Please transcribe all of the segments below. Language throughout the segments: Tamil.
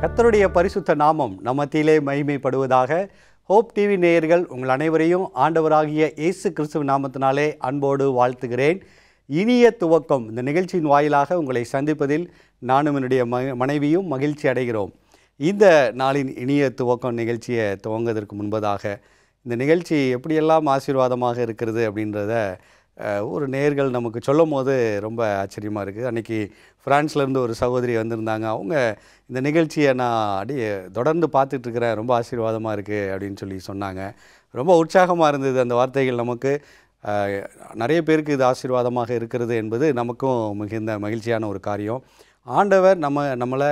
கர்த்தருடைய பரிசுத்த நாமம் நம் மத்தியிலே மகிமைப்படுவதாக. ஹோப் டிவி நேயர்கள் உங்கள் அனைவரையும் ஆண்டவராகிய இயேசு கிறிஸ்துவ நாமத்தினாலே அன்போடு வாழ்த்துகிறேன். இனிய துவக்கம் இந்த நிகழ்ச்சியின் வாயிலாக உங்களை சந்திப்பதில் நானும் என்னுடைய மனைவியும் மகிழ்ச்சி அடைகிறோம். இந்த நாளின் இனிய துவக்கம் நிகழ்ச்சியை துவங்குவதற்கு முன்பதாக இந்த நிகழ்ச்சி எப்படியெல்லாம் ஆசீர்வாதமாக இருக்கிறது அப்படின்றத ஒரு நேயர்கள் நமக்கு சொல்லும் போது ரொம்ப ஆச்சரியமாக இருக்குது. அன்றைக்கி ஃப்ரான்ஸ்லேருந்து ஒரு சகோதரி வந்திருந்தாங்க. அவங்க இந்த நிகழ்ச்சியை நான் அப்படியே தொடர்ந்து பார்த்துட்ருக்கிறேன், ரொம்ப ஆசீர்வாதமாக இருக்குது அப்படின்னு சொல்லி சொன்னாங்க. ரொம்ப உற்சாகமாக இருந்தது அந்த வார்த்தைகள். நமக்கு நிறைய பேருக்கு இது ஆசீர்வாதமாக இருக்கிறது என்பது நமக்கும் மிகுந்த மகிழ்ச்சியான ஒரு காரியம். ஆண்டவர் நம்மளை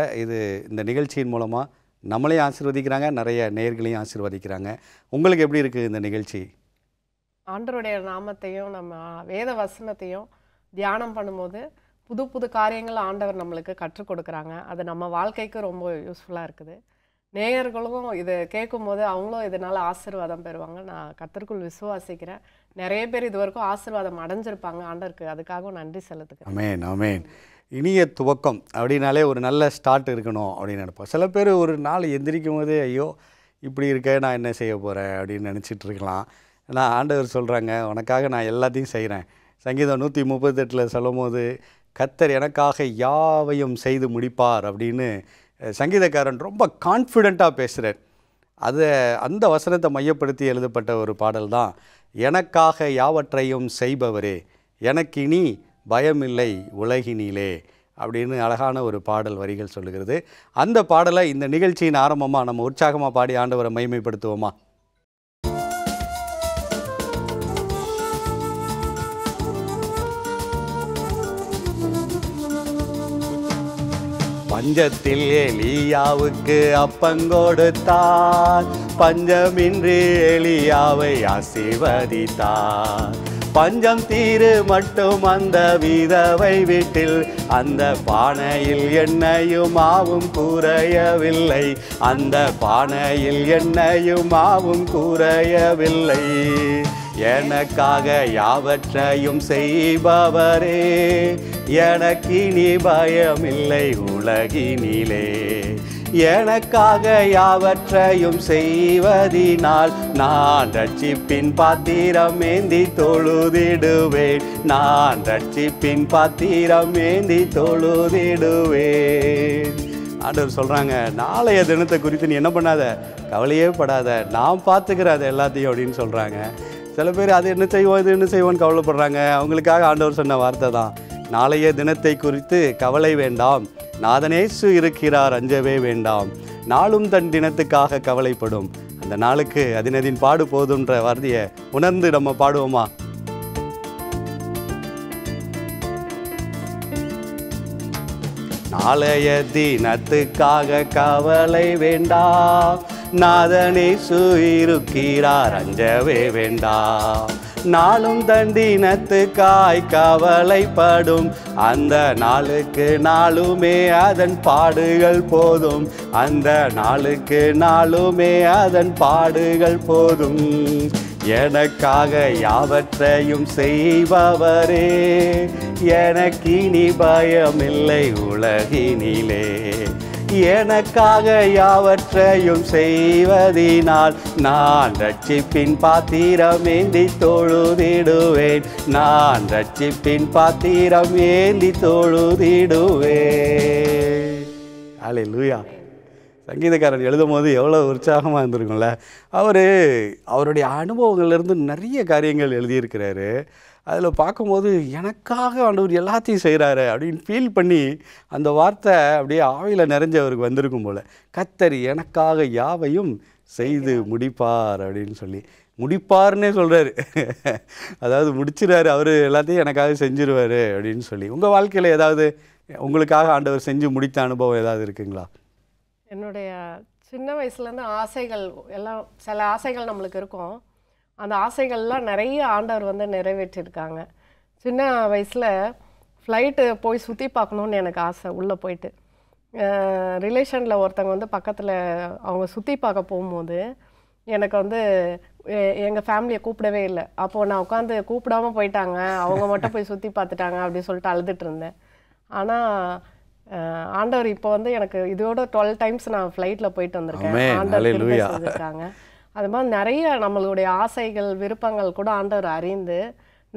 இந்த நிகழ்ச்சியின் மூலமாக நம்மளையும் ஆசீர்வதிக்கிறாங்க, நிறைய நேயர்களையும் ஆசீர்வதிக்கிறாங்க. உங்களுக்கு எப்படி இருக்குது இந்த நிகழ்ச்சி? ஆண்டவருடைய நாமத்தையும் நம்ம வேத வசனத்தையும் தியானம் பண்ணும்போது புது புது காரியங்கள் ஆண்டவர் நம்மளுக்கு கற்றுக் கொடுக்குறாங்க. அது நம்ம வாழ்க்கைக்கு ரொம்ப யூஸ்ஃபுல்லாக இருக்குது. நேயர்களும் இது கேட்கும்போது அவங்களும் இதனால் ஆசீர்வாதம் பெறுவாங்க. நான் கர்த்தருக்குள் விசுவாசிக்கிறேன். நிறைய பேர் இது வரைக்கும் ஆசீர்வாதம் அடைஞ்சிருப்பாங்க. ஆண்டவருக்கு அதுக்காகவும் நன்றி செலுத்துக்கிறேன். ஆமென், ஆமென். இனிய துவக்கம் அப்படின்னாலே ஒரு நல்ல ஸ்டார்ட் இருக்கணும் அப்படின்னு நினைப்போம். சில பேர் ஒரு நாள் எந்திரிக்கும் போதே ஐயோ இப்படி இருக்க நான் என்ன செய்ய போகிறேன் அப்படின்னு நினச்சிட்டு இருக்கலாம். ஆனால் ஆண்டவர் சொல்கிறாங்க, உனக்காக நான் எல்லாத்தையும் செய்கிறேன். சங்கீதம் 138 சொல்லும் போது கர்த்தர் எனக்காக யாவையும் செய்து முடிப்பார் அப்படின்னு சங்கீதக்காரன் ரொம்ப கான்ஃபிடெண்ட்டாக பேசுகிறார். அந்த வசனத்தை மையப்படுத்தி எழுதப்பட்ட ஒரு பாடல் தான் எனக்காக யாவற்றையும் செய்பவரே எனக்கினி பயமில்லை உலகினிலே அப்படின்னு அழகான ஒரு பாடல் வரிகள் சொல்லுகிறது. அந்த பாடலை இந்த நிகழ்ச்சியின் ஆரம்பமாக நம்ம உற்சாகமாக பாடி ஆண்டவரை மகிமைப்படுத்துவோமா? பஞ்சத்தில் எலியாவுக்கு அப்பங்கொடுத்தார், பஞ்சமின்றி எலியாவை ஆசீர்வதித்தார். பஞ்சம் தீரு மட்டும் அந்த விதவை வீட்டில் அந்த பானையில் எண்ணெயும் மாவும் குறையவில்லை, அந்த பானையில் எண்ணெயும் மாவும் குறையவில்லை. எனக்காக யாவற்றையும் செய்பவரே எனக்கினி பயமில்லை உலகினிலே. எனக்காக யாவற்றையும் செய்வதினால் நான் ரட்சிப்பின் பாத்திரம் ஏந்தி தொழுதிடுவேன், நான் ரட்சிப்பின் பாத்திரம் ஏந்தி தொழுதிடுவேன். ஆண்டவர் சொல்கிறாங்க, நாளைய தினத்தை குறித்து நீ என்ன பண்ணாத, கவலையே படாத, நான் பார்த்துக்கிறேன் அது எல்லாத்தையும் அப்படின்னு சொல்கிறாங்க. சில பேர் அது என்ன செய்வோம் இது என்ன செய்வோன்னு கவலைப்படுறாங்க. அவங்களுக்காக ஆண்டவர் சொன்ன வார்த்தை தான், நாளைய தினத்தை குறித்து கவலை வேண்டாம், நாதனேசு இருக்கிறார் அஞ்சவே வேண்டாம். நாளும் தன் தினத்துக்காக கவலைப்படும், அந்த நாளுக்கு அதினதின் பாடு போதுன்ற வார்த்தையை உணர்ந்து நம்ம பாடுவோமா? நாளைய தினத்துக்காக கவலை வேண்டாம், நாதனேசு இருக்கிறார் அஞ்சவே வேண்டாம். நாளும் தண்டினத்துக்காய் கவலைப்படும், அந்த நாளுக்கு நாளுமே அதன் பாடுகள் போதும், அந்த நாளுக்கு நாளுமே அதன் பாடுகள் போதும். எனக்காக யாவற்றையும் செய்பவரே எனக்கினி பயமில்லை உலகினிலே. எனக்காக யாவற்றையும் செய்வதினால் நான் ரட்சிப்பின் பாத்திரம் ஏந்தி தொழுதிடுவேன், நான் ரட்சிப்பின் பாத்திரம் ஏந்தி தொழுதிடுவேன். அல்லேலூயா. சங்கீதக்காரன் எழுதும் போது எவ்வளோ உற்சாகமாக இருந்திருக்கும்ல. அவருடைய அனுபவங்கள்லேருந்து நிறைய காரியங்கள் எழுதியிருக்கிறாரு. அதில் பார்க்கும்போது எனக்காக ஆண்டவர் எல்லாத்தையும் செய்கிறாரு அப்படின்னு ஃபீல் பண்ணி அந்த வார்த்தை அப்படியே ஆவியில் நிறைஞ்சவருக்கு வந்திருக்கும் போல். கர்த்தர் எனக்காக யாவையும் செய்து முடிப்பார் அப்படின்னு சொல்லி முடிப்பார்னே சொல்கிறாரு. அதாவது முடிச்சிடாரு, அவர் எல்லாத்தையும் எனக்காக செஞ்சிருவார் அப்படின்னு சொல்லி. உங்கள் வாழ்க்கையில் ஏதாவது உங்களுக்காக ஆண்டவர் செஞ்சு முடித்த அனுபவம் ஏதாவது இருக்குங்களா? என்னுடைய சின்ன வயசுலேருந்து ஆசைகள் எல்லாம், சில ஆசைகள் நம்மளுக்கு இருக்கும். அந்த ஆசைகள்லாம் நிறைய ஆண்டவர் நிறைவேற்றியிருக்காங்க. சின்ன வயசில் ஃப்ளைட்டு போய் சுற்றி பார்க்கணுன்னு எனக்கு ஆசை. உள்ளே போயிட்டு ரிலேஷனில் ஒருத்தவங்க பக்கத்தில் அவங்க சுற்றி பார்க்க போகும்போது எனக்கு எங்கள் ஃபேமிலியை கூப்பிடவே இல்லை. அப்போது நான் உட்காந்து கூப்பிடாமல் போயிட்டாங்க, அவங்க மட்டும் போய் சுற்றி பார்த்துட்டாங்க அப்படின்னு சொல்லிட்டு அழுதுட்டு இருந்தேன். ஆனால் ஆண்டவர் இப்போ வந்து எனக்கு இதோட 12 டைம்ஸ் நான் ஃப்ளைட்டில் போயிட்டு வந்திருக்கேன். ஆமென். ஆண்டவர் கிருபை ஹல்லேலூயா. செஞ்சிருக்காங்க. அது மாதிரி நிறைய நம்மளுடைய ஆசைகள் விருப்பங்கள் கூட ஆண்டவர் அறிந்து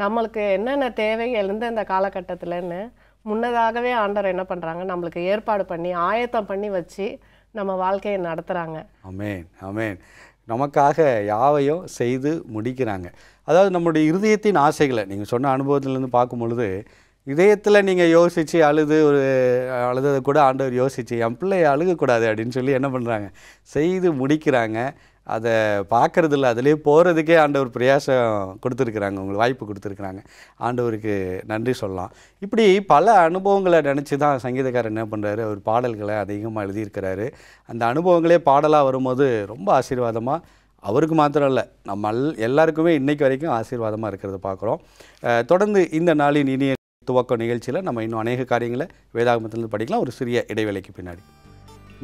நம்மளுக்கு என்னென்ன தேவை எந்தெந்த காலகட்டத்திலன்னு முன்னதாகவே ஆண்டவர் என்ன பண்ணுறாங்க, நம்மளுக்கு ஏற்பாடு பண்ணி ஆயத்தம் பண்ணி வச்சு நம்ம வாழ்க்கையை நடத்துகிறாங்க. ஆமென் ஆமென். நமக்காக யாவையும் செய்து முடிக்கிறாங்க. அதாவது நம்முடைய இருதயத்தின் ஆசைகளை நீங்கள் சொன்ன அனுபவத்திலேருந்து பார்க்கும் பொழுது இதயத்தில் நீங்கள் யோசித்து அழுததை கூட ஆண்டவர் யோசித்து என் பிள்ளை அழுகக்கூடாது அப்படின்னு சொல்லி என்ன பண்ணுறாங்க, செய்து முடிக்கிறாங்க. அதை பார்க்குறதில்ல, அதிலே போகிறதுக்கே ஆண்டவர் பிரயாசம் கொடுத்துருக்குறாங்க, உங்களுக்கு வாய்ப்பு கொடுத்துருக்குறாங்க. ஆண்டவருக்கு நன்றி சொல்லலாம். இப்படி பல அனுபவங்களை நினச்சி தான் சங்கீதக்காரர் என்ன பண்ணுறாரு, அவர் பாடல்களை அதிகமாக எழுதியிருக்கிறாரு. அந்த அனுபவங்களே பாடலாக வரும்போது ரொம்ப ஆசீர்வாதமாக அவருக்கு மாத்திரம் இல்லை, நம்ம எல்லாருக்குமே இன்றைக்கு வரைக்கும் ஆசீர்வாதமாக இருக்கிறத பார்க்குறோம். தொடர்ந்து இந்த நாளின் இனிய துவக்கம் நிகழ்ச்சியில் நம்ம இன்னும் அநேக காரியங்களை வேதாகமத்திலிருந்து படிக்கலாம். ஒரு சிறிய இடைவேளைக்கு பின்னாடி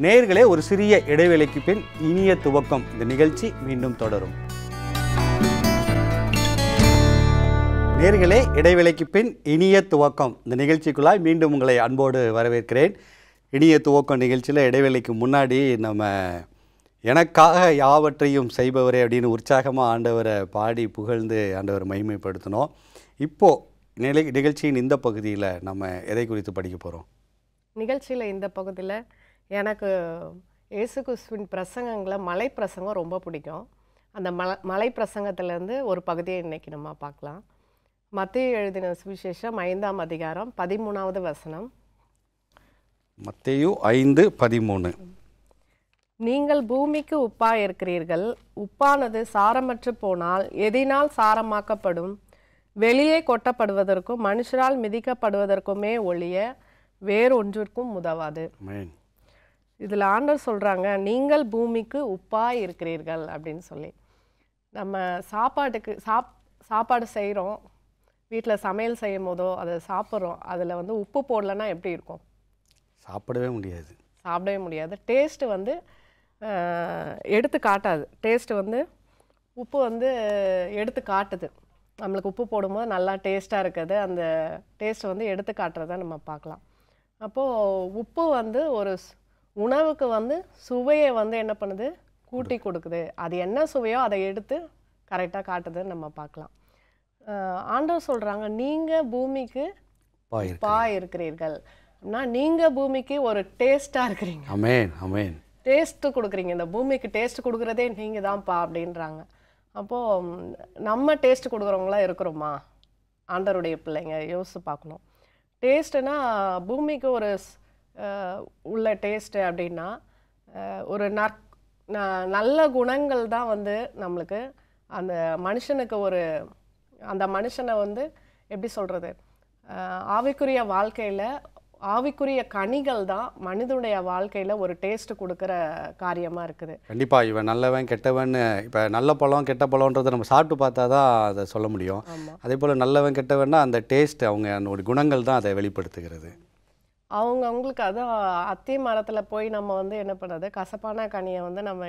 நேயர்களே, ஒரு சிறிய இடைவேளைக்கு பின் இனிய துவக்கம் இந்த நிகழ்ச்சி மீண்டும் தொடரும். நேயர்களே, இடைவேளைக்கு பின் இனிய துவக்கம் இந்த நிகழ்ச்சிக்குள்ளாய் மீண்டும் உங்களை அன்போடு வரவேற்கிறேன். இனிய துவக்கம் நிகழ்ச்சியில் இடைவேளைக்கு முன்னாடி நம்ம எனக்காக யாவற்றையும் செய்பவரே அப்படின்னு உற்சாகமாக ஆண்டவரை பாடி புகழ்ந்து ஆண்டவரை மகிமைப்படுத்தினோம். இப்போது நிகழ்ச்சியின் இந்த பகுதியில் நம்ம எதை குறித்து படிக்க போகிறோம்? நிகழ்ச்சியில் இந்த பகுதியில் எனக்கு இயேசு கிறிஸ்துவின் பிரசங்கங்களை மலை பிரசங்கம் ரொம்ப பிடிக்கும். அந்த மலை பிரசங்கத்திலேருந்து ஒரு பகுதியை இன்றைக்கி நம்ம பார்க்கலாம். மத்தேயு எழுதின சுவிசேஷம் 5ஆம் அதிகாரம் 13வது வசனம். மத்தேயு 5:13. நீங்கள் பூமிக்கு உப்பாய் இருக்கிறீர்கள். உப்பானது சாரமற்று போனால் எதினால் சாரமாக்கப்படும்? வெளியே கொட்டப்படுவதற்கும் மனுஷரால் மிதிக்கப்படுவதற்குமே ஒழிய வேறொன்றிற்கும் உதவாது. இதில் ஆண்டவர் சொல்கிறாங்க, நீங்கள் பூமிக்கு உப்பாய் இருக்கிறீர்கள் அப்படின்னு சொல்லி. நம்ம சாப்பாடு செய்கிறோம், வீட்டில் சமையல் செய்யும் போதோ அதை சாப்பிட்றோம், அதில் வந்து உப்பு போடலைன்னா எப்படி இருக்கும்? சாப்பிடவே முடியாது. டேஸ்ட்டு வந்து எடுத்து காட்டாது. டேஸ்ட்டு வந்து உப்பு வந்து எடுத்து காட்டுது. நம்மளுக்கு உப்பு போடும்போது நல்லா டேஸ்ட்டாக இருக்குது, அந்த டேஸ்ட்டை வந்து எடுத்து காட்டுறதை நம்ம பார்க்கலாம். அப்போது உப்பு வந்து ஒரு உணவுக்கு வந்து சுவையை வந்து என்ன பண்ணுது, கூட்டி கொடுக்குது. அது என்ன சுவையோ அதை எடுத்து கரெக்டாக காட்டுதுன்னு நம்ம பார்க்கலாம். ஆண்டவர் சொல்கிறாங்க, நீங்கள் பூமிக்கு உப்பாய் இருக்கிறீர்கள் அப்படின்னா நீங்கள் பூமிக்கு ஒரு டேஸ்ட்டாக இருக்கிறீங்க. ஆமென் ஆமென். டேஸ்ட்டு கொடுக்குறீங்க, இந்த பூமிக்கு டேஸ்ட்டு கொடுக்குறதே நீங்கள் தான்ப்பா அப்படின்றாங்க. அப்போது நம்ம டேஸ்ட்டு கொடுக்குறவங்களா இருக்கிறோமா? ஆண்டவருடைய பிள்ளைங்க யோசித்து பார்க்கணும். டேஸ்ட்டுனா பூமிக்கு ஒரு உள்ள டேஸ்ட்டு அப்படின்னா ஒரு நல்ல குணங்கள் தான் வந்து நம்மளுக்கு அந்த மனுஷனுக்கு அந்த மனுஷனை வந்து எப்படி சொல்கிறது, ஆவிக்குரிய வாழ்க்கையில் ஆவிக்குரிய கனிகள் தான் மனிதனுடைய வாழ்க்கையில் ஒரு டேஸ்ட்டு கொடுக்குற காரியமாக இருக்குது. கண்டிப்பாக இவன் நல்லவன் கெட்டவன், இப்போ நல்ல பழம் கெட்ட பழம்ன்றதை நம்ம சாப்பிட்டு பார்த்தா தான் அதை சொல்ல முடியும். அதே போல் நல்லவன் கெட்டவன்னா அந்த டேஸ்ட் அவங்களோட குணங்கள் தான் அதை வெளிப்படுத்துகிறது. அவங்களுக்கு அதான் அத்தி மரத்தில் போய் நம்ம வந்து என்ன பண்ணுறது, கசப்பான கனியை வந்து நம்ம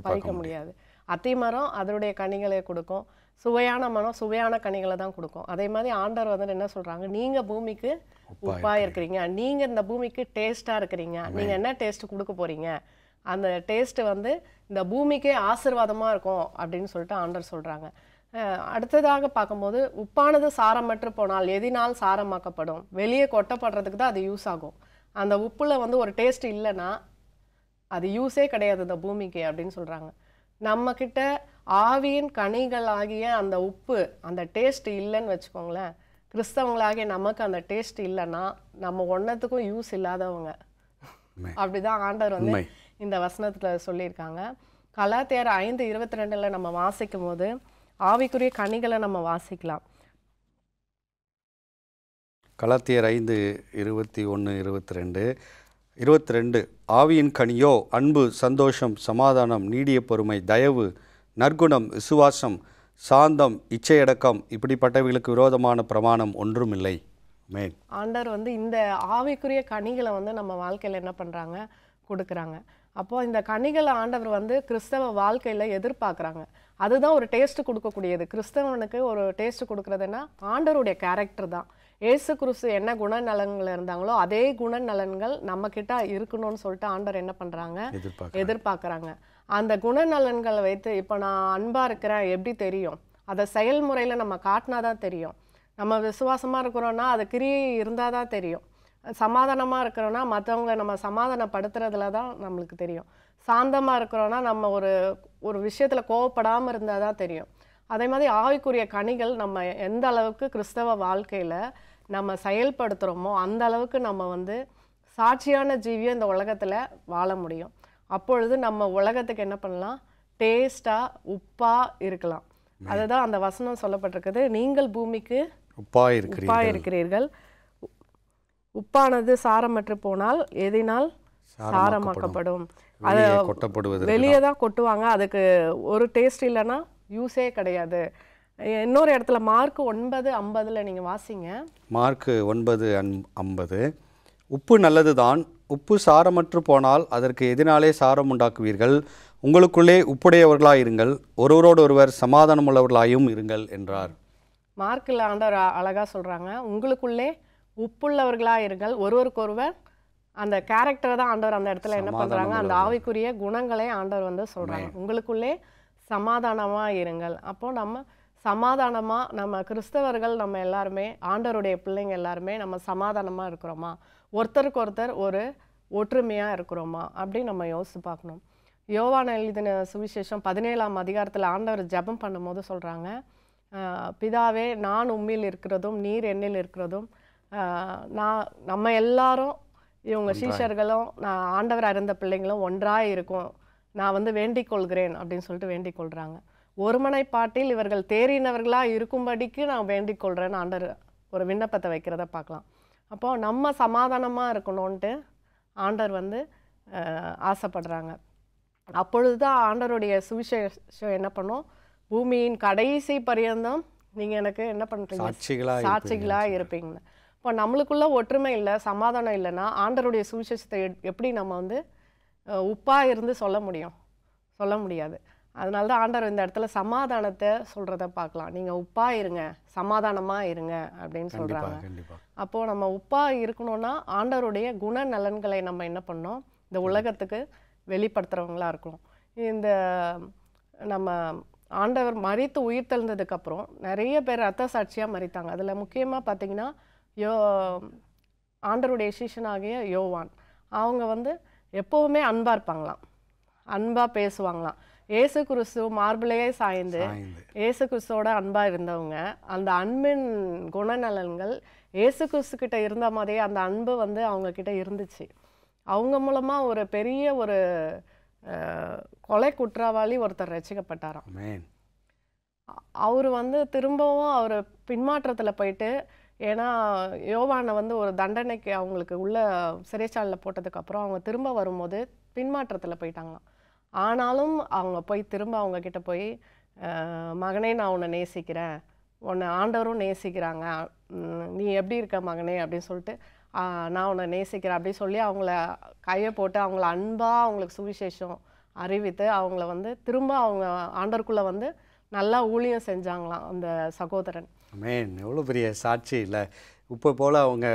பறிக்க முடியாது. அத்தி மரம் அதனுடைய கனிகளை கொடுக்கும், சுவையான மரம் சுவையான கனிகளை தான் கொடுக்கும். அதே மாதிரி ஆண்டவர் வந்து என்ன சொல்கிறாங்க, நீங்கள் பூமிக்கு உப்பாக இருக்கிறீங்க, நீங்கள் இந்த பூமிக்கு டேஸ்ட்டாக இருக்கிறீங்க. நீங்கள் என்ன டேஸ்ட்டு கொடுக்க போகிறீங்க, அந்த டேஸ்ட்டு வந்து இந்த பூமிக்கே ஆசீர்வாதமாக இருக்கும் அப்படின்னு சொல்லிட்டு ஆண்டவர் சொல்கிறாங்க. அடுத்ததாக பார்க்கும்போது, உப்பானது சாரமற்று போனால் எதினால் சாரமாக்கப்படும்? வெளியே கொட்டப்படுறதுக்கு தான் அது யூஸ் ஆகும். அந்த உப்பில் வந்து ஒரு டேஸ்ட் இல்லைன்னா அது யூஸே கிடையாது இந்த பூமிக்கு அப்படின்னு சொல்கிறாங்க. நம்மக்கிட்ட ஆவியின் கனிகள் ஆகிய அந்த உப்பு, அந்த டேஸ்ட் இல்லைன்னு வச்சுக்கோங்களேன், கிறிஸ்தவங்களாகிய நமக்கு அந்த டேஸ்ட் இல்லைன்னா நம்ம ஒன்றத்துக்கும் யூஸ் இல்லாதவங்க. அப்படிதான் ஆண்டவர் வந்து இந்த வசனத்தில் சொல்லியிருக்காங்க. கலாத்தியர் 5:22 நம்ம வாசிக்கும் போது ஆவிக்குரிய கனிகளை நம்ம வாசிக்கலாம். கலாத்தியர் 5:21-22 ஆவியின் கனியோ அன்பு, சந்தோஷம், சமாதானம், நீடிய பொறுமை, தயவு, நற்குணம், விசுவாசம், சாந்தம், இச்சையடக்கம், இப்படிப்பட்டவைகளுக்கு விரோதமான பிரமாணம் ஒன்றும் இல்லை. ஆண்டவர் வந்து இந்த ஆவிக்குரிய கனிகளை வந்து நம்ம வாழ்க்கையில் என்ன பண்ணுறாங்க, கொடுக்குறாங்க. அப்போது இந்த கனிகளை ஆண்டவர் வந்து கிறிஸ்தவ வாழ்க்கையில் எதிர்பார்க்குறாங்க. அதுதான் ஒரு டேஸ்ட்டு கொடுக்கக்கூடியது. கிறிஸ்தவனுக்கு ஒரு டேஸ்ட்டு கொடுக்குறதுன்னா ஆண்டவருடைய கேரக்டர் தான். இயேசு கிறிஸ்து என்ன குணநலன்கள் இருந்தாங்களோ அதே குணநலன்கள் நம்மக்கிட்ட இருக்கணும்னு சொல்லிட்டு ஆண்டவர் என்ன பண்ணுறாங்க, எதிர்பார்க்குறாங்க. அந்த குணநலன்களை வைத்து இப்போ நான் அன்பாக இருக்கிறேன் எப்படி தெரியும்? அதை செயல்முறையில் நம்ம காட்டினா தான் தெரியும். நம்ம விசுவாசமாக இருக்கிறோன்னா அது கிரியை இருந்தால் தான் தெரியும். சமாதானமாக இருக்கிறோன்னா மற்றவங்கள நம்ம சமாதானப்படுத்துறதுல தான் நம்மளுக்கு தெரியும். சாந்தமாக இருக்கிறோன்னா நம்ம ஒரு விஷயத்தில் கோவப்படாமல் இருந்தால் தான் தெரியும். அதே மாதிரி ஆவிக்குரிய கனிகள் நம்ம எந்த அளவுக்கு கிறிஸ்தவ வாழ்க்கையில் நம்ம செயல்படுத்துகிறோமோ அந்த அளவுக்கு நம்ம வந்து சாட்சியான ஜீவியம் இந்த உலகத்தில் வாழ முடியும். அப்பொழுது நம்ம உலகத்துக்கு என்ன பண்ணலாம், டேஸ்டாக உப்பாக இருக்கலாம். அதுதான் அந்த வசனம் சொல்லப்பட்டிருக்குது, நீங்கள் பூமிக்கு உப்பாக இருக்கிறீர்கள். உப்பானது சாரமற்று போனால் எதினால் சாரமாக்கப்படும். அது வெளியே தான் கொட்டுவாங்க, அதுக்கு ஒரு டேஸ்ட் இல்லைன்னா யூஸே கிடையாது. இன்னொரு இடத்துல மார்க் 9:50 நீங்கள் வாசிங்க. மார்க் 9:50, உப்பு நல்லது தான், உப்பு சாரமற்று போனால் அதற்கு எதினாலே சாரம் உண்டாக்குவீர்கள். உங்களுக்குள்ளே உப்புடையவர்களாயிருங்கள், ஒருவரோடு ஒருவர் சமாதானம் உள்ளவர்களாயும் இருங்கள் என்றார். மார்க்கில் ஆண்டவர் அழகாக சொல்கிறாங்க, உங்களுக்குள்ளே உப்புள்ளவர்களாக இருங்கள், ஒருவருக்கொருவர். அந்த கேரக்டரை தான் ஆண்டவர் அந்த இடத்துல என்ன பண்ணுறாங்க, அந்த ஆவிக்குரிய குணங்களை ஆண்டவர் வந்து சொல்கிறாங்க. உங்களுக்குள்ளே சமாதானமாக இருங்கள். அப்போது நம்ம சமாதானமாக, நம்ம கிறிஸ்தவர்கள் நம்ம எல்லாருமே ஆண்டவருடைய பிள்ளைங்க எல்லாருமே நம்ம சமாதானமாக இருக்கிறோமா, ஒருத்தருக்கு ஒருத்தர் ஒரு ஒற்றுமையாக இருக்கிறோமா அப்படின்னு நம்ம யோசித்து பார்க்கணும். யோவான் எழுதின சுவிசேஷம் 17ஆம் அதிகாரத்தில் ஆண்டவர் ஜெபம் பண்ணும்போது சொல்கிறாங்க, பிதாவே நான் உம்மில் இருக்கிறதும் நீர் என்னில் இருக்கிறதும் நம்ம எல்லாரும் இவங்க சீஷர்களும் நான் ஆண்டவர் அறிந்த பிள்ளைங்களும் ஒன்றாக இருக்கும், நான் வந்து வேண்டிக் கொள்கிறேன் அப்படின்னு சொல்லிட்டு வேண்டிக் கொள்கிறாங்க. ஒருமனைப்பாட்டில் இவர்கள் தேறினவர்களாக இருக்கும்படிக்கு நான் வேண்டிக் கொள்கிறேன்னு ஆண்டவர் ஒரு விண்ணப்பத்தை வைக்கிறத பார்க்கலாம். அப்போது நம்ம சமாதானமாக இருக்கணும்ன்ட்டு ஆண்டவர் வந்து ஆசைப்படுறாங்க. அப்பொழுது தான் ஆண்டவருடைய சுவிசேஷம் என்ன பண்ணும், பூமியின் கடைசி பரியந்தம் நீங்கள் எனக்கு என்ன பண்ணுறீங்க, சாட்சிகளாக இருப்பீங்கன்னு. இப்போ நம்மளுக்குள்ள ஒற்றுமை இல்லை, சமாதானம் இல்லைன்னா ஆண்டவருடைய சுவிசேஷத்தை எப்படி நம்ம வந்து உப்பாக இருந்து சொல்ல முடியாது. அதனால தான் ஆண்டவர் இந்த இடத்துல சமாதானத்தை சொல்கிறத பார்க்கலாம். நீங்கள் உப்பாக இருங்க, சமாதானமாக இருங்க அப்படின்னு சொல்கிறாங்க. அப்போது நம்ம உப்பாக இருக்கணும்னா ஆண்டவருடைய குணநலன்களை நம்ம என்ன பண்ணோம், இந்த உலகத்துக்கு வெளிப்படுத்துகிறவங்களாக இருக்கணும். இந்த நம்ம ஆண்டவர் மரித்து உயிர் தெழுந்ததுக்கப்புறம் நிறைய பேர் ரத்த சாட்சியாக மரித்தாங்க. அதில் முக்கியமாக பார்த்தீங்கன்னா ஆண்டவருடைய சீஷனாகிய யோவான், அவங்க வந்து எப்போவுமே அன்பாக இருப்பாங்களாம், அன்பாக பேசுவாங்களாம். ஏசு கிறிஸ்து மார்பிளையே சாய்ந்து ஏசு கிறிஸ்துவோட அன்பாக இருந்தவங்க. அந்த அன்பின் குணநலன்கள் ஏசு கிறிஸ்துக்கிட்ட இருந்த மாதிரியே அந்த அன்பு வந்து அவங்கக்கிட்ட இருந்துச்சு. அவங்க மூலமாக ஒரு பெரிய ஒரு கொலை குற்றவாளி ஒருத்தர் ரசிக்கப்பட்டாராம். அவர் வந்து திரும்பவும் அவர் பின்மாற்றத்தில் போயிட்டு, ஏன்னா யோவானை வந்து ஒரு தண்டனைக்கு அவங்களுக்கு உள்ள சிறைச்சாலையில் போட்டதுக்கப்புறம் அவங்க திரும்ப வரும்போது பின்மாற்றத்தில் போயிட்டாங்களாம். ஆனாலும் அவங்க போய் திரும்ப அவங்கக்கிட்ட போய், மகனே நான் உன்னை நேசிக்கிறேன், உன்னை ஆண்டவரும் நேசிக்கிறாங்க, நீ எப்படி இருக்க மகனே அப்படின்னு சொல்லிட்டு, நான் உன்னை நேசிக்கிறேன் அப்படின்னு சொல்லி அவங்கள கையை போட்டு அவங்கள அன்பாக அவங்களுக்கு சுவிசேஷம் அறிவித்து அவங்கள வந்து திரும்ப அவங்க ஆண்டவருக்குள்ளே வந்து நல்லா ஊழியம் செஞ்சாங்களாம் அந்த சகோதரன். எவ்வளோ பெரிய சாட்சி இல்லை. உப்பை போல் அவங்க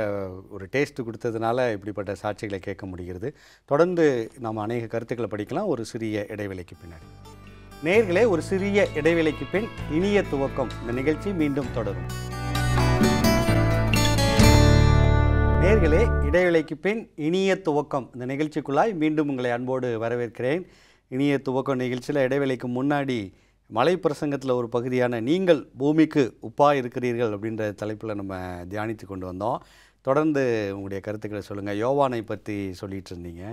ஒரு டேஸ்ட்டு கொடுத்ததுனால இப்படிப்பட்ட சாட்சிகளை கேட்க முடிகிறது. தொடர்ந்து நாம் அநேக கருத்துக்களை படிக்கலாம் ஒரு சிறிய இடைவேளைக்கு பின்னாடி. நேயர்களே, ஒரு சிறிய இடைவேளைக்கு பின் இனிய துவக்கம் இந்த நிகழ்ச்சி மீண்டும் தொடரும். நேயர்களே, இடைவேளைக்கு பின் இனிய துவக்கம் இந்த நிகழ்ச்சிக்குள்ளாய் மீண்டும் உங்களை அன்போடு வரவேற்கிறேன். இனிய துவக்கம் நிகழ்ச்சியில் இடைவேளைக்கு முன்னாடி மலை பிரசங்கத்தில் ஒரு பகுதியான நீங்கள் பூமிக்கு உப்பாக இருக்கிறீர்கள் அப்படின்ற தலைப்பில் நம்ம தியானித்து கொண்டு வந்தோம். தொடர்ந்து உங்களுடைய கருத்துக்களை சொல்லுங்கள். யோவானை பற்றி சொல்லிட்டு இருந்தீங்க.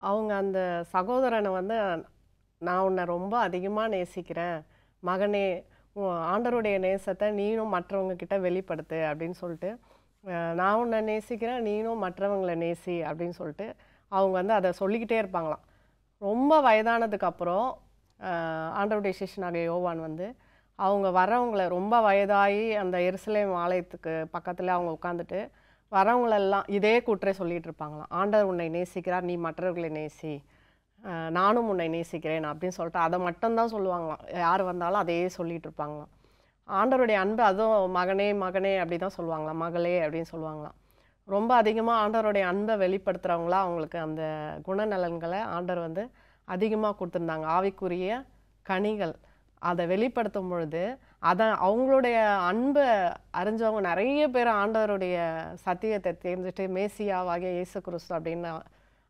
அவங்க அந்த சகோதரனை வந்து, நான் உன்னை ரொம்ப அதிகமாக நேசிக்கிறேன் மகனே, ஆண்டவருடைய நேசத்தை நீனும் மற்றவங்க கிட்ட வெளிப்படுத்து அப்படின்னு சொல்லிட்டு, நான் உன்னை நேசிக்கிறேன் நீனும் மற்றவங்களை நேசி அப்படின்னு சொல்லிட்டு அவங்க வந்து அதை சொல்லிக்கிட்டே இருப்பாங்களாம். ரொம்ப வயதானதுக்கப்புறம் ஆண்டவருடைய சிஷ்யனாகிய யோவான் வந்து அவங்க வரவங்களை, ரொம்ப வயதாகி அந்த எருசலேம் ஆலயத்துக்கு பக்கத்தில் அவங்க உட்காந்துட்டு வரவங்களெல்லாம் இதே கூற்றே சொல்லிகிட்டு இருப்பாங்களாம். ஆண்டவர் உன்னை நேசிக்கிறார், நீ மற்றவர்களை நேசி, நானும் உன்னை நேசிக்கிறேன் அப்படின்னு சொல்லிட்டு அதை மட்டும்தான் சொல்லுவாங்களாம். யார் வந்தாலும் அதையே சொல்லிகிட்டு இருப்பாங்களாம். ஆண்டவருடைய அன்பு அதுவும் மகனே மகனே அப்படி தான் சொல்லுவாங்களாம், மகளே அப்படின்னு சொல்லுவாங்களாம். ரொம்ப அதிகமாக ஆண்டவருடைய அன்பை வெளிப்படுத்துகிறவங்களா அவங்களுக்கு அந்த குணநலன்களை ஆண்டவர் வந்து அதிகமாக கொடுத்துருந்தாங்க. ஆவிக்குரிய கனிகள் அதை வெளிப்படுத்தும் பொழுது அதை அவங்களுடைய அன்பை அறிஞ்சவங்க நிறைய பேர் ஆண்டவருடைய சத்தியத்தை தெரிஞ்சுட்டு மேசியாவாகிய இயேசு கிறிஸ்து அப்படின்னு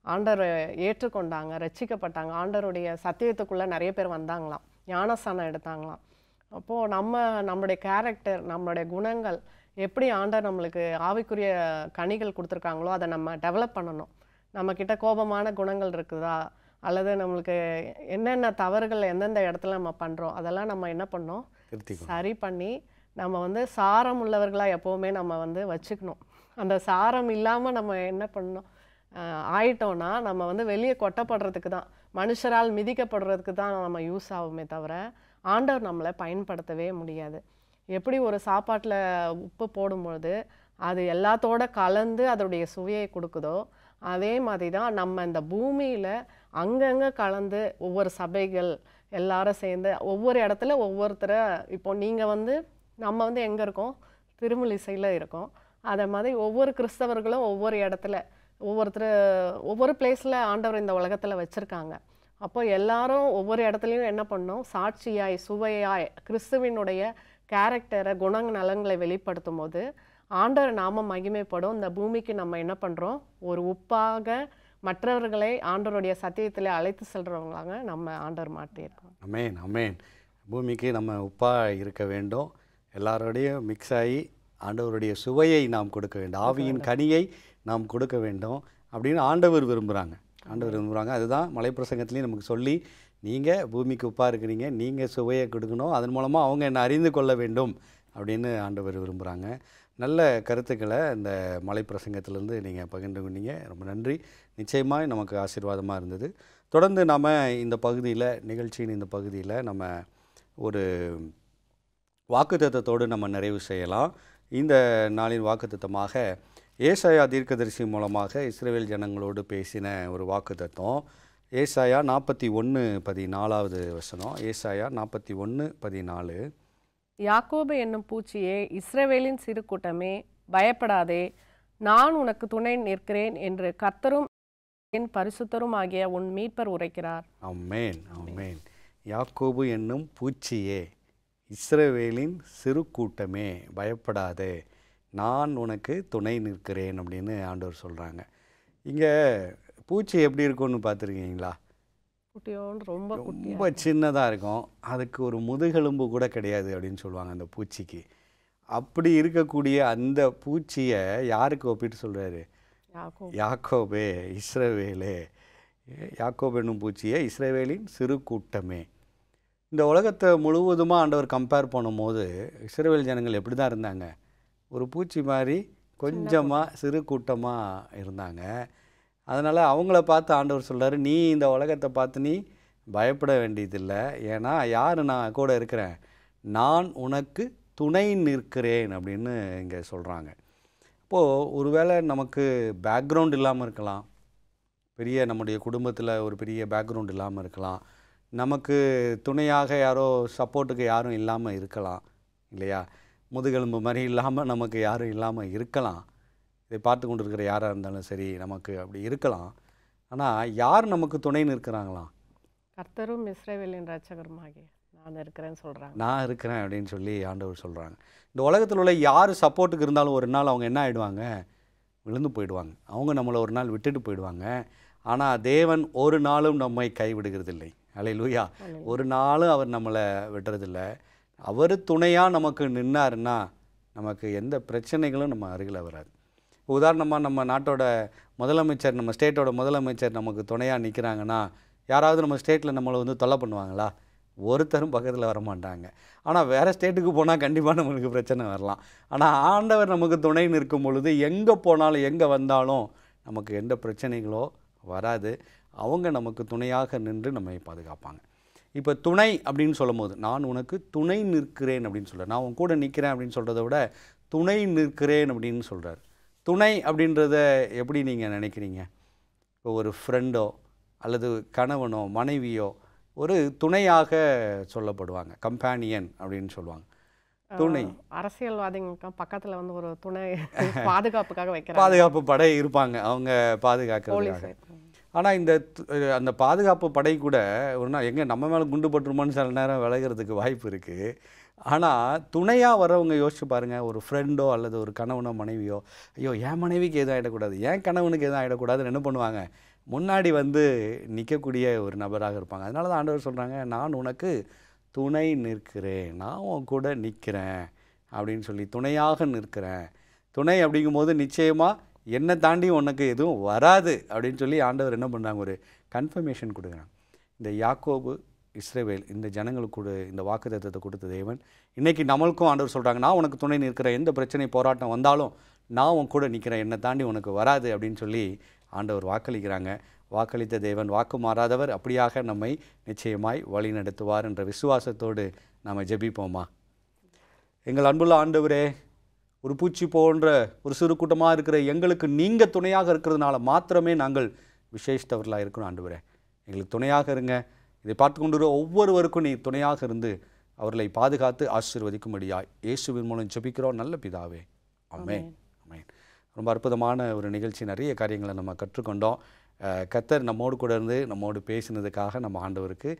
ஆண்டவரை ஏற்றுக்கொண்டாங்க, ரட்சிக்கப்பட்டாங்க. ஆண்டவருடைய சத்தியத்துக்குள்ளே நிறைய பேர் வந்தாங்களாம், ஞானஸ்தானம் எடுத்தாங்களாம். அப்போது நம்மளுடைய கேரக்டர், நம்மளுடைய குணங்கள் எப்படி ஆண்டவர் நம்மளுக்கு ஆவிக்குரிய கனிகள் கொடுத்துருக்காங்களோ அதை நம்ம டெவலப் பண்ணணும். நம்மக்கிட்ட கோபமான குணங்கள் இருக்குதா, அல்லது நம்மளுக்கு என்னென்ன தவறுகள் எந்தெந்த இடத்துல நம்ம பண்ணுறோம் அதெல்லாம் நம்ம என்ன பண்ணோம், சரி பண்ணி நம்ம வந்து சாரம் உள்ளவர்களாக எப்போவுமே நம்ம வந்து வச்சுக்கணும். அந்த சாரம் இல்லாமல் நம்ம என்ன பண்ணணும் ஆயிட்டோன்னா நம்ம வந்து வெளியே கொட்டப்படுறதுக்கு தான், மனுஷரால் மிதிக்கப்படுறதுக்கு தான் நம்ம யூஸ் ஆகுமே தவிர ஆண்டவர் நம்மளை பயன்படுத்தவே முடியாது. எப்படி ஒரு சாப்பாட்டில் உப்பு போடும்பொழுது அது எல்லாத்தோட கலந்து அதோடைய சுவையை கொடுக்குதோ, அதே மாதிரி தான் நம்ம இந்த பூமியில் அங்கங்கே கலந்து ஒவ்வொரு சபைகள் எல்லாரும் சேர்ந்து ஒவ்வொரு இடத்துல ஒவ்வொருத்தரை, இப்போ நீங்கள் வந்து நம்ம வந்து எங்கே இருக்கோம், திருமலிசையில் இருக்கோம். அதே மாதிரி ஒவ்வொரு கிறிஸ்தவர்களும் ஒவ்வொரு இடத்துல ஒவ்வொரு பிளேஸில் ஆண்டவர் இந்த உலகத்தில் வச்சுருக்காங்க. அப்போ எல்லாரும் ஒவ்வொரு இடத்துலையும் என்ன பண்ணோம், சாட்சியாய் சுவையாய் கிறிஸ்துவினுடைய கேரக்டரை குணநலன்களை வெளிப்படுத்தும் போது ஆண்டவர் நாம மகிமைப்படும். இந்த பூமிக்கு நம்ம என்ன பண்ணுறோம், ஒரு உப்பாக மற்றவர்களை ஆண்டவருடைய சத்தியத்தில் அழைத்து செல்றவங்களாக நம்ம ஆண்டவர் மாற்றியிருக்கோம். அமேன் அமேன். பூமிக்கு நம்ம உப்பாக இருக்க வேண்டும், எல்லாரோடையும் மிக்ஸ் ஆகி ஆண்டவருடைய சுவையை நாம் கொடுக்க வேண்டும், ஆவியின் கனியை நாம் கொடுக்க வேண்டும் அப்படின்னு ஆண்டவர் விரும்புகிறாங்க. அதுதான் மலைப்பிரசங்கத்துலேயும் நமக்கு சொல்லி, நீங்கள் பூமிக்கு உப்பாக இருக்கிறீங்க, நீங்கள் சுவையை கொடுக்கணும், அதன் மூலமாக அவங்க என்னை அறிந்து கொள்ள வேண்டும் அப்படின்னு ஆண்டவர் விரும்புகிறாங்க. நல்ல கருத்துக்களை இந்த மலைப்பிரசங்கத்திலேருந்து நீங்கள் பகிர்ந்து கொண்டீங்க, ரொம்ப நன்றி. நிச்சயமாக நமக்கு ஆசீர்வாதமாக இருந்தது. தொடர்ந்து நம்ம இந்த பகுதியில், நிகழ்ச்சியின் இந்த பகுதியில் நம்ம ஒரு வாக்குத்தத்தத்தோடு நம்ம நிறைவு செய்யலாம். இந்த நாளின் வாக்குத்தத்தமாக ஏசாயா தீர்க்கதரிசி மூலமாக இஸ்ரவேல் ஜனங்களோடு பேசின ஒரு வாக்குத்தத்தம். ஏசாயா 41:14 வசனம். ஏசாயா 41:14. யாக்கோபு என்னும் பூச்சியே, இஸ்ரவேலின் சிறு கூட்டமே, பயப்படாதே, நான் உனக்கு துணை நிற்கிறேன் என்று கர்த்தரும் என் பரிசுத்தரும் ஆகிய உன் மீட்பர் உரைக்கிறார். ஆமென் ஆமென். யாக்கோபு என்னும் பூச்சியே, இஸ்ரவேலின் சிறு கூட்டமே, பயப்படாதே, நான் உனக்கு துணை நிற்கிறேன் அப்படின்னு ஆண்டவர் சொல்கிறாங்க. இங்கே பூச்சி எப்படி இருக்கும்னு பார்த்துருக்கீங்களா? குட்டியோன்னு ரொம்ப சின்னதாக இருக்கும், அதுக்கு ஒரு முதுகெலும்பு கூட கிடையாது அப்படின்னு சொல்லுவாங்க அந்த பூச்சிக்கு. அப்படி இருக்கக்கூடிய அந்த பூச்சியை யாருக்கு ஒப்பிட்டு சொல்கிறாரு? யாக்கோபே, இஸ்ரவேலே. யாக்கோபு என்னும் பூச்சியே, இஸ்ரவேலின் சிறு கூட்டமே. இந்த உலகத்தை முழுவதுமாக ஆண்டவர் கம்பேர் பண்ணும்போது இஸ்ரவேல் ஜனங்கள் எப்படி தான் இருந்தாங்க? ஒரு பூச்சி மாதிரி கொஞ்சமாக சிறு கூட்டமாக இருந்தாங்க. அதனால் அவங்கள பார்த்து ஆண்டவர் சொல்கிறார், நீ இந்த உலகத்தை பார்த்து நீ பயப்பட வேண்டியதில்லை, ஏன்னா யார் நான் கூட இருக்கிறேன், நான் உனக்கு துணை நிற்கிறேன் அப்படின்னு இங்கே சொல்கிறாங்க. இப்போது ஒருவேளை நமக்கு பேக்ரவுண்ட் இல்லாமல் இருக்கலாம், பெரிய நம்முடைய குடும்பத்தில் ஒரு பெரிய பேக்ரவுண்ட் இல்லாமல் இருக்கலாம், நமக்கு துணையாக யாரோ சப்போர்ட்டுக்கு யாரும் இல்லாமல் இருக்கலாம் இல்லையா? முதுகெலும்பு மாதிரி இல்லாமல் நமக்கு யாரும் இல்லாமல் இருக்கலாம். இதை பார்த்து கொண்டு இருக்கிற யாராக இருந்தாலும் சரி, நமக்கு அப்படி இருக்கலாம். ஆனால் யார் நமக்கு துணை நிற்கிறாங்களாம்? கர்த்தரும் இஸ்ரவேலின் இரட்சகருமாகிய நான் இருக்கிறேன்னு சொல்கிறாங்க. நான் இருக்கிறேன் அப்படின்னு சொல்லி ஆண்டவர் சொல்கிறாங்க. இந்த உலகத்தில் உள்ள யார் சப்போர்ட்டுக்கு இருந்தாலும் ஒரு நாள் அவங்க என்ன ஆகிடுவாங்க? விழுந்து போயிடுவாங்க. அவங்க நம்மளை ஒரு நாள் விட்டுட்டு போயிடுவாங்க. ஆனால் தேவன் ஒரு நாளும் நம்மை கைவிடுகிறதில்லை. அல்லேலூயா. ஒரு நாளும் அவர் நம்மளை விடுறதில்லை. அவர் துணையாக நமக்கு நின்னாருன்னா நமக்கு எந்த பிரச்சனைகளும் நம்ம அருகில் வராது. உதாரணமாக நம்ம நாட்டோட முதலமைச்சர், நம்ம ஸ்டேட்டோட முதலமைச்சர் நமக்கு துணையாக நிற்கிறாங்கன்னா, யாராவது நம்ம ஸ்டேட்டில் நம்மளை வந்து தொல்லை பண்ணுவாங்களா? ஒருத்தரும் பக்கத்தில் வரமாட்டாங்க. ஆனால் வேறு ஸ்டேட்டுக்கு போனால் கண்டிப்பாக நம்மளுக்கு பிரச்சனை வரலாம். ஆனால் ஆண்டவர் நமக்கு துணை நிற்கும் பொழுது எங்கே போனாலும் எங்கே வந்தாலும் நமக்கு எந்த பிரச்சனைகளோ வராது. அவங்க நமக்கு துணையாக நின்று நம்மை பாதுகாப்பாங்க. இப்போ துணை அப்படின்னு சொல்லும் போது, நான் உனக்கு துணை நிற்கிறேன் அப்படின்னு சொல்கிறார். நான் உன் கூட நிற்கிறேன் அப்படின்னு சொல்கிறத விட துணை நிற்கிறேன் அப்படின்னு சொல்கிறார். துணை அப்படின்றத எப்படி நீங்கள் நினைக்கிறீங்க? இப்போ ஒரு ஃப்ரெண்டோ அல்லது கணவனோ மனைவியோ ஒரு துணையாக சொல்லப்படுவாங்க, கம்பேனியன் அப்படின்னு சொல்லுவாங்க. துணை அரசியல்வாதிங்க பக்கத்துல வந்து ஒரு துணை பாதுகாப்புக்காக வைக்கிறாங்க. பாதுகாப்பு படை இருப்பாங்க, அவங்க பாதுகாக்கிறதுக்காக. போலீஸ். ஆனால் அந்த பாதுகாப்பு படை கூட ஒரு நாள் எங்கே நம்ம மேலே குண்டு பட்டுருமோன்னு சில நேரம் விலகிறதுக்கு வாய்ப்பு இருக்குது. ஆனால் துணையாக வரவங்க யோசிச்சு பாருங்கள், ஒரு ஃப்ரெண்டோ அல்லது ஒரு கணவனோ மனைவியோ, ஐயோ என் மனைவிக்கு எதுவும் ஆகிடக்கூடாது, என் கணவனுக்கு எதுவும் ஆகிடக்கூடாதுன்னு என்ன பண்ணுவாங்க, முன்னாடி வந்து நிற்கக்கூடிய ஒரு நபராக இருப்பாங்க. அதனால தான் ஆண்டவர் சொல்கிறாங்க, நான் உனக்கு துணை நிற்கிறேன், நான் உன் கூட நிற்கிறேன் அப்படின்னு சொல்லி துணையாக நிற்கிறேன். துணை அப்படிங்கும்போது நிச்சயமாக என்னை தாண்டி உனக்கு எதுவும் வராது அப்படின்னு சொல்லி ஆண்டவர் என்ன பண்ணுறாங்க, ஒரு கன்ஃபர்மேஷன் கொடுக்குறாங்க. இந்த யாக்கோபு இஸ்ரவேல் இந்த ஜனங்களுக்கு கூட இந்த வாக்குத்தத்தத்தை கொடுத்த தேவன் இன்றைக்கி நம்மளுக்கும் ஆண்டவர் சொல்கிறாங்க, நான் உனக்கு துணை நிற்கிறேன், எந்த பிரச்சனை போராட்டம் வந்தாலும் நான் உன் கூட நிற்கிறேன், என்னை தாண்டி உனக்கு வராது அப்படின்னு சொல்லி ஆண்டவர் வாக்களிக்கிறாங்க. வாக்களித்த தேவன் வாக்கு மாறாதவர், அப்படியாக நம்மை நிச்சயமாய் வழி நடத்துவார் என்ற விசுவாசத்தோடு நாம் ஜெபிப்போமா. எங்கள் அன்புள்ள ஆண்டவரே, ஒரு பூச்சி போன்ற ஒரு சிறு கூட்டமாக இருக்கிற எங்களுக்கு நீங்கள் துணையாக இருக்கிறதுனால மாத்திரமே நாங்கள் விசேஷித்தவர்களாக இருக்கணும். ஆண்டவரே, எங்களுக்கு துணையாக இருங்க. இதை பார்த்து கொண்டு ஒவ்வொருவருக்கும் நீ துணையாக இருந்து அவர்களை பாதுகாத்து ஆசீர்வதிக்கும்படியாய் இயேசுவின் மூலம் ஜெபிக்கிறோம் நல்ல பிதாவே. ஆமென். ஆமென். ரொம்ப அற்புதமான ஒரு நிகழ்ச்சி, நிறைய காரியங்களை நம்ம கற்றுக்கொண்டோம். கர்த்தர் நம்மோடு கூட இருந்து நம்மோடு பேசினதுக்காக நம்ம ஆண்டவருக்கு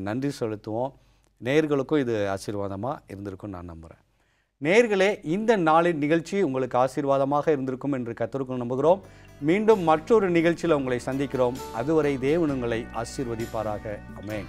நன்றி செலுத்துவோம். நேயர்களுக்கும் இது ஆசீர்வாதமாக இருந்திருக்கும் நான் நம்புகிறேன். நேயர்களே, இந்த நாளின் நிகழ்ச்சி உங்களுக்கு ஆசீர்வாதமாக இருந்திருக்கும் என்று கர்த்தருக்குள் நம்புகிறோம். மீண்டும் மற்றொரு நிகழ்ச்சியில் உங்களை சந்திக்கிறோம். அதுவரை தேவன் உங்களை ஆசீர்வதிப்பாராக. ஆமென்.